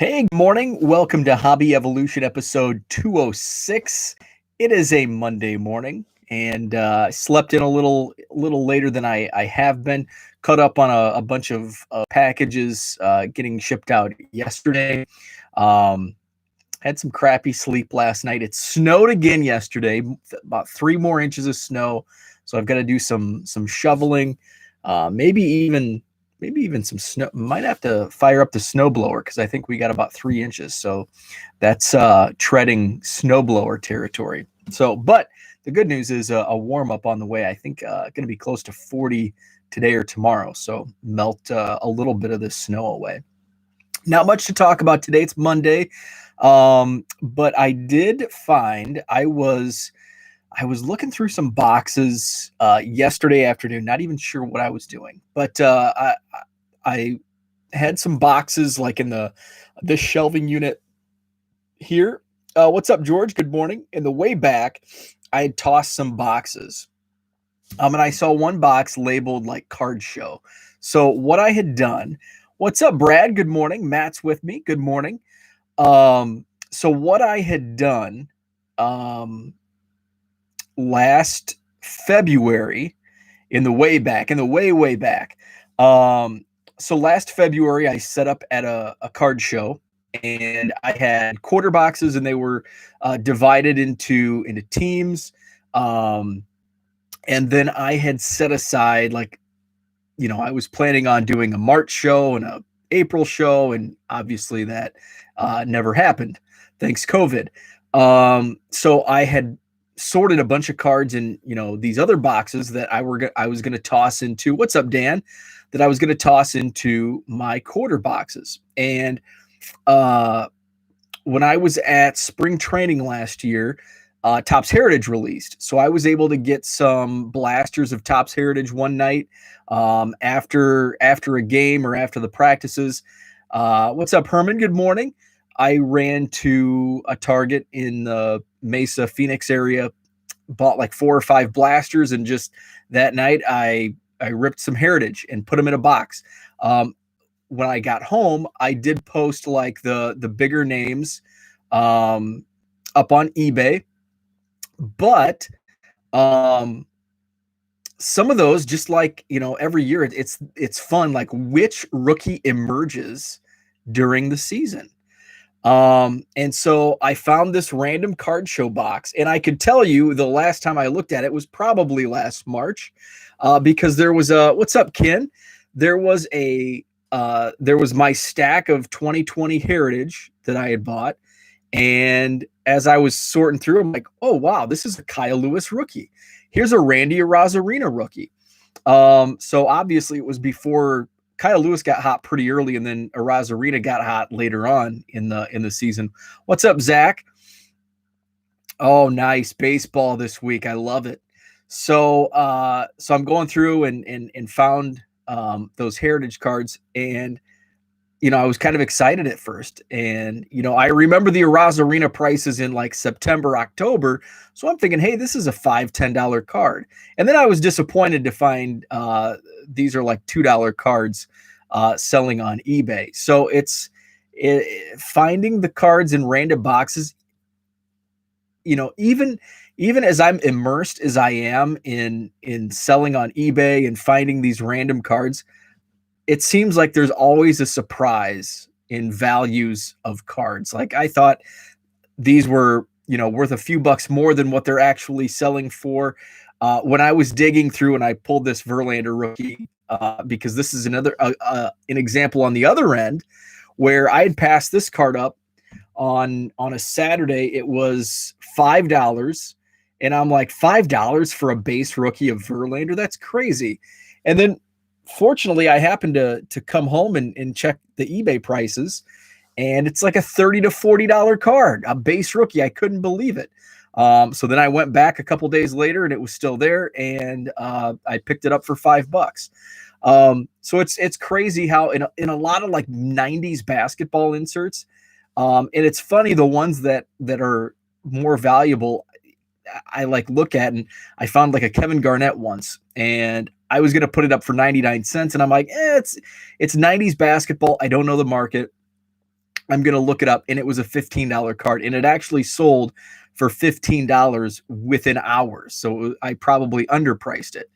Hey, good morning. Welcome to Hobby Evolution episode 206. It is a Monday morning, and I slept in a little later than I have been. Caught up on a bunch of packages getting shipped out yesterday. Um, had some crappy sleep last night. It snowed again yesterday, about 3 more inches of snow. So I've got to do some shoveling, maybe even some snow. Might have to fire up the snowblower because I think we got about 3 inches. So that's treading snowblower territory. But the good news is a warm up on the way. I think going to be close to 40 today or tomorrow. So melt a little bit of the snow away. Not much to talk about today. It's Monday. But I did find I was looking through some boxes yesterday afternoon, not even sure what I was doing, but I had some boxes like in the shelving unit here. What's up, George? Good morning. In the way back, I had tossed some boxes. And I saw one box labeled like card show. So what I had done, what's up, Brad? Good morning. Matt's with me. Good morning. So what I had done um, last February, in the way back. So last February, I set up at a card show, and I had quarter boxes, and they were divided into teams. Um, and then I had set aside, like, I was planning on doing a March show and a April show, and obviously that never happened, thanks COVID. So I had sorted a bunch of cards in these other boxes that I was going to toss into. What's up, Dan? That I was going to toss into my quarter boxes. And uh, when I was at spring training last year, Topps Heritage released. So I was able to get some blasters of Topps Heritage one night after a game or after the practices. What's up, Herman? Good morning. I ran to a Target in the Mesa, Phoenix area, bought like 4 or 5 blasters, and just that night I ripped some Heritage and put them in a box. When I got home, I did post like the bigger names up on eBay, but um, some of those, just like every year, it's fun. Like, which rookie emerges during the season. And so I found this random card show box, and I could tell you the last time I looked at it was probably last March, because there was what's up, Ken? There was there was my stack of 2020 Heritage that I had bought, and as I was sorting through, I'm like, oh wow, this is a Kyle Lewis rookie. Here's a Randy Arozarena rookie. So obviously it was before Kyle Lewis got hot pretty early, and then Arozarena got hot later on in the season. What's up, Zach? Oh, nice baseball this week. I love it. So I'm going through and found those Heritage cards, and I was kind of excited at first. And, I remember the Arozarena prices in like September, October. So I'm thinking, hey, this is a $5-10 card. And then I was disappointed to find these are like $2 cards selling on eBay. So finding the cards in random boxes, even as I'm immersed as I am in selling on eBay and finding these random cards, it seems like there's always a surprise in values of cards. Like, I thought these were, worth a few bucks more than what they're actually selling for. When I was digging through and I pulled this Verlander rookie, because this is an example on the other end where I had passed this card up on a Saturday. It was $5. And I'm like, $5 for a base rookie of Verlander? That's crazy. And then fortunately, I happened to come home and check the eBay prices, and it's like a $30 to $40 card, a base rookie. I couldn't believe it. So then I went back a couple days later, and it was still there, and I picked it up for $5. So it's crazy how in a lot of like 90s basketball inserts, and it's funny, the ones that are more valuable, I like look at, and I found like a Kevin Garnett once, and I was going to put it up for 99 cents. And I'm like, it's 90s basketball. I don't know the market. I'm going to look it up, and it was a $15 card, and it actually sold for $15 within hours. So I probably underpriced it.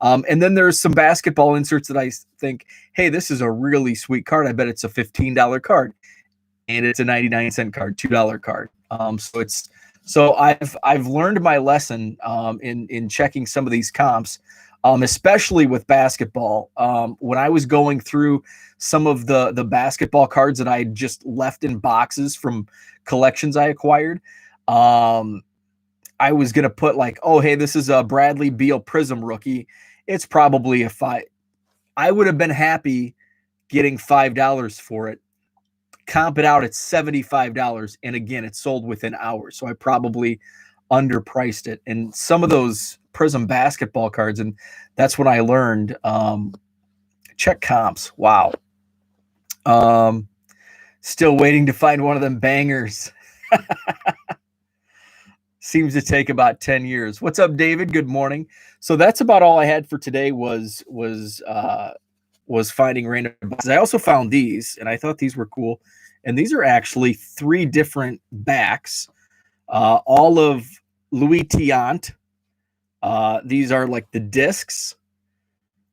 And then there's some basketball inserts that I think, hey, this is a really sweet card. I bet it's a $15 card, and it's a 99-cent card, $2 card. So I've learned my lesson in checking some of these comps, especially with basketball. When I was going through some of the basketball cards that I just left in boxes from collections I acquired, I was going to put like, oh, hey, this is a Bradley Beal Prism rookie. It's probably a 5. I would have been happy getting $5 for it. Comp it out at $75. And again, it sold within hours. So I probably underpriced it. And some of those Prism basketball cards, and that's when I learned, check comps. Wow. Still waiting to find one of them bangers. Seems to take about 10 years. What's up, David? Good morning. So that's about all I had for today was finding random boxes. I also found these, and I thought these were cool. And these are actually 3 different backs, all of Louis Tiant. These are like the discs.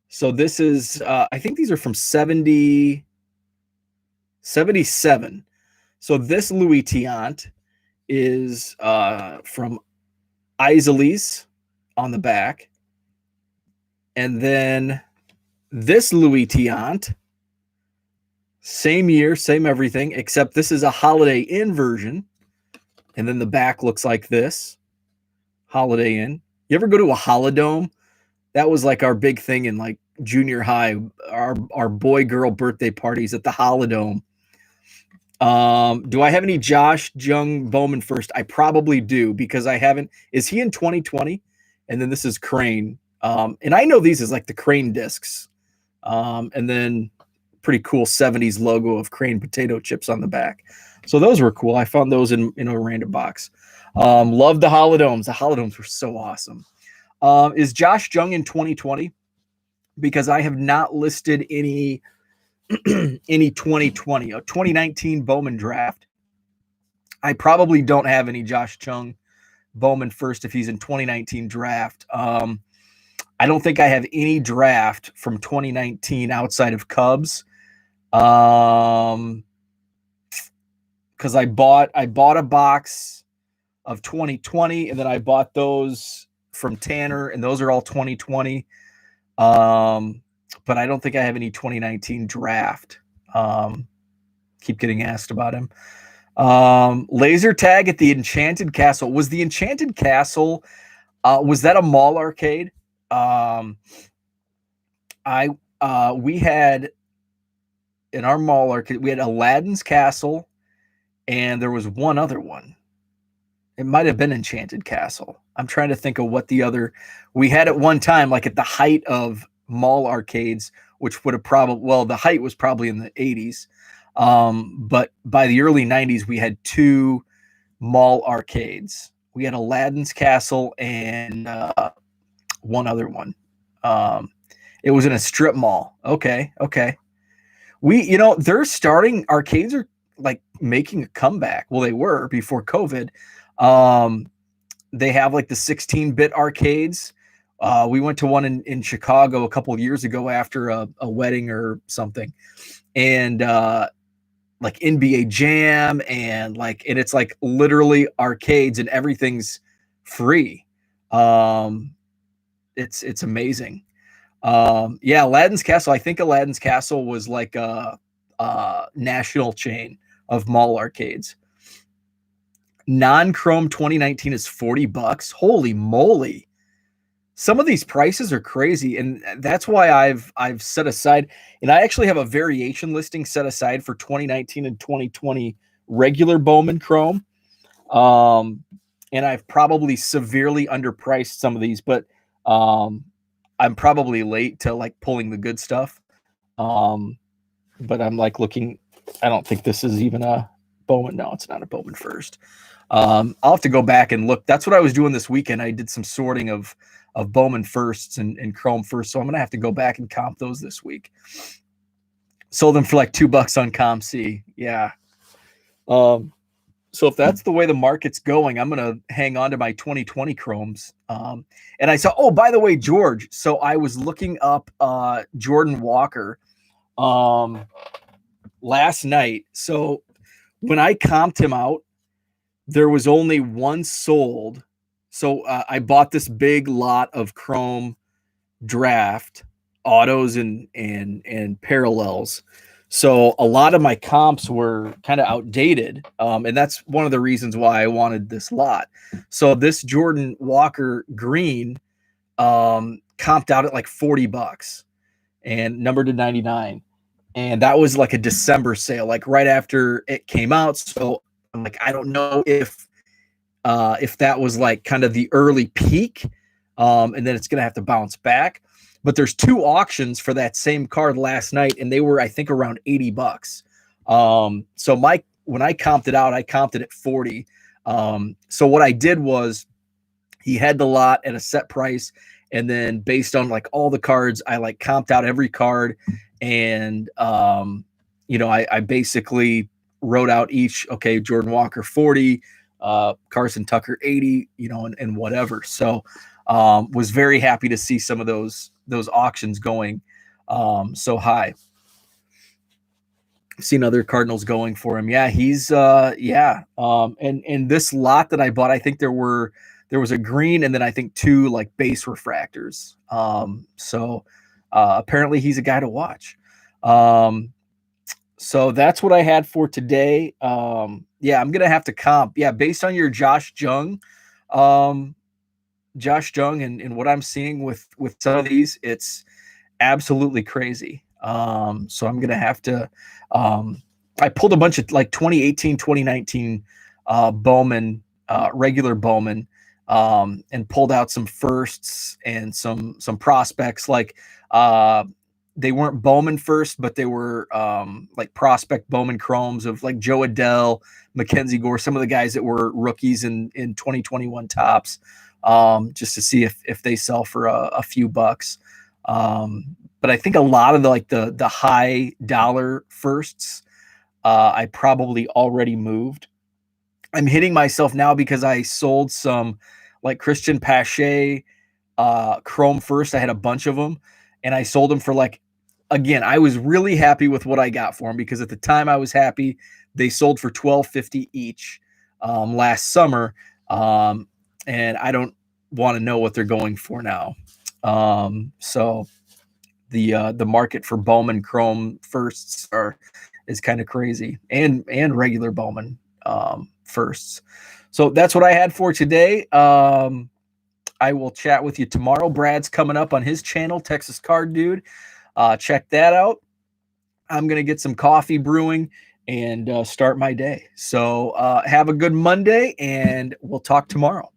So this is, I think these are from 77. So this Louis Tiant is from Isleys on the back. And then this Louis Tiant, same year, same everything, except this is a Holiday Inn version. And then the back looks like this, Holiday Inn. You ever go to a Holodome? That was like our big thing in like junior high, our boy-girl birthday parties at the Holodome. Do I have any Josh Jung Bowman first? I probably do, because I haven't. Is he in 2020? And then this is Crane. And I know these as like the Crane discs. And then pretty cool 70s logo of Crane potato chips on the back. So those were cool. I found those in a random box. Love the Holodomes. The Holodomes were so awesome. Is Josh Jung in 2020? Because I have not listed any 2020 or 2019 Bowman draft. I probably don't have any Josh Jung Bowman first if he's in 2019 draft. I don't think I have any draft from 2019 outside of Cubs. Because I bought a box of 2020, and then I bought those from Tanner, and those are all 2020. But I don't think I have any 2019 draft. Keep getting asked about him. Laser tag at the Enchanted Castle. Was the Enchanted Castle, was that a mall arcade? We had in our mall arcade, we had Aladdin's Castle, and there was one other one. It might have been Enchanted Castle. I'm trying to think of what the other we had at one time, like at the height of mall arcades, which would have probably, well, the height was probably in the 80s. But by the early 90s, we had 2 mall arcades. We had Aladdin's Castle and one other one. It was in a strip mall. Okay. They're starting, arcades are like making a comeback. Well, they were before COVID. They have like the 16-bit arcades. We went to one in Chicago a couple of years ago after a wedding or something. And like NBA Jam and it's like literally arcades and everything's free. It's amazing. Yeah, Aladdin's Castle. I think Aladdin's Castle was like a national chain of mall arcades. Non-chrome 2019 is $40. Holy moly. Some of these prices are crazy, and that's why I've set aside, and I actually have a variation listing set aside for 2019 and 2020 regular Bowman Chrome. And I've probably severely underpriced some of these, but I'm probably late to like pulling the good stuff. But I'm like looking, I don't think this is even a Bowman. No, it's not a Bowman first. I'll have to go back and look. That's what I was doing this weekend. I did some sorting of Bowman firsts and Chrome first. So I'm going to have to go back and comp those this week. Sold them for like $2 on ComC. Yeah. So if that's the way the market's going, I'm going to hang on to my 2020 chromes. And I saw, oh, by the way, George. So I was looking up Jordan Walker last night. So when I comped him out, there was only one sold. So I bought this big lot of chrome draft autos and parallels. So a lot of my comps were kind of outdated, and that's one of the reasons why I wanted this lot. So this Jordan Walker green comped out at like $40 and numbered to 99, and that was like a December sale, like right after it came out. So I'm like, I don't know if that was like kind of the early peak, and then it's gonna have to bounce back. But there's two auctions for that same card last night, and they were, I think, around $80. So when I comped it out, I comped it at 40. So what I did was he had the lot at a set price, and then based on like all the cards, I like comped out every card, and I basically wrote out each. Okay, Jordan Walker 40, Carson Tucker 80, and whatever. So was very happy to see some of those auctions going so high. I've seen other Cardinals going for him. Yeah, he's and this lot that I bought, I think there was a green and then I think two like base refractors. So apparently he's a guy to watch. So that's what I had for today. Yeah, I'm gonna have to comp. Yeah, based on your Josh Jung and what I'm seeing with some of these, it's absolutely crazy. So I'm gonna have to. I pulled a bunch of like 2018, 2019 Bowman, regular Bowman, and pulled out some firsts and some prospects. Like they weren't Bowman first, but they were like prospect Bowman chromes of like Joe Adell, Mackenzie Gore, some of the guys that were rookies in 2021 tops. Just to see if they sell for a few bucks. But I think a lot of the high dollar firsts, I probably already moved. I'm hitting myself now because I sold some like Christian Pache chrome first. I had a bunch of them and I sold them for like, again, I was really happy with what I got for them because at the time I was happy. They sold for $12.50 each last summer. And I don't want to know what they're going for now. So the market for Bowman Chrome firsts is kind of crazy, and regular Bowman firsts. So that's what I had for today. I will chat with you tomorrow. Brad's coming up on his channel, Texas Card Dude. Check that out. I'm gonna get some coffee brewing and start my day. So have a good Monday, and we'll talk tomorrow.